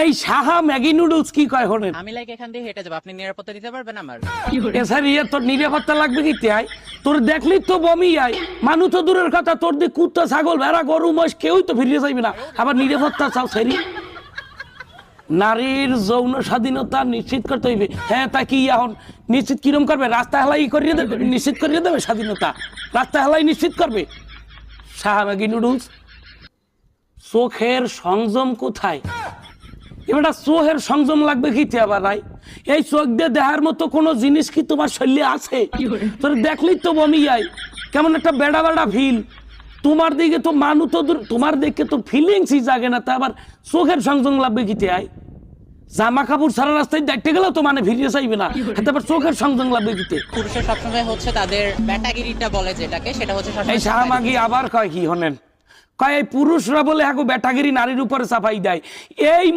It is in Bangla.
এই সাহা ম্যাগি নুডলস কি কয় হলেন? আমি লাইক এখান দিয়ে হেঁটে যাবো, আপনি নিরাপত্তা দিতে পারবেন আমার? এছাড়া ইয়ে তোর নিরাপত্তা লাগবে কি তাই? তোর দেখলি তো বমি আয়, মানুষ তো দূরের কথা, তোর দিয়ে কুত্তা ছাগল ভেড়া গরু মোষ কেউই তো ফিরিয়ে যাইবে না, আবার নিরাপত্তা চাও সেরি? নারীর যৌন স্বাধীনতা নিশ্চিত করতে হইবে। হ্যাঁ, তা কি এখন নিশ্চিত কিরম করবে? রাস্তা হেলাই করিয়ে দেবে, নিশ্চিত করিয়ে দেবে স্বাধীনতা? রাস্তা হেলাই নিশ্চিত করবে? Saha Maggi noodles. চোখের সংযম কোথায়? এবার চোখের সংযম লাগবে কি আবার নাই? এই চোখ দিয়ে দেখার মতো কোনো জিনিস কি তোমার শরীরে আছে? তোর দেখলেই তো বমি যায়, কেমন একটা বেড়া বেড়া ফিল। তোমার দিকে তো মানুষ তো তোমার দিকে তো ফিলিংসই জাগে না, তা আবার চোখের সংযম লাগবে কি আয়? জামা কাপড় সারা রাস্তায় দেখতে গেলেও তো মানে ফিরিয়ে চাইবে না, তারপর চোখের সংযম লাগবে কি? পুরুষের সবসময় হচ্ছে তাদের ব্যাটাগিরিটা বলে যেটাকে, সেটা হচ্ছে এই সবসময় সাহামাগি আবার কয় কি হনেন, কয় এই পুরুষরা বলে হ্যাঁ ব্যাটাগিরি নারীর উপরে চাপাই দেয়। এই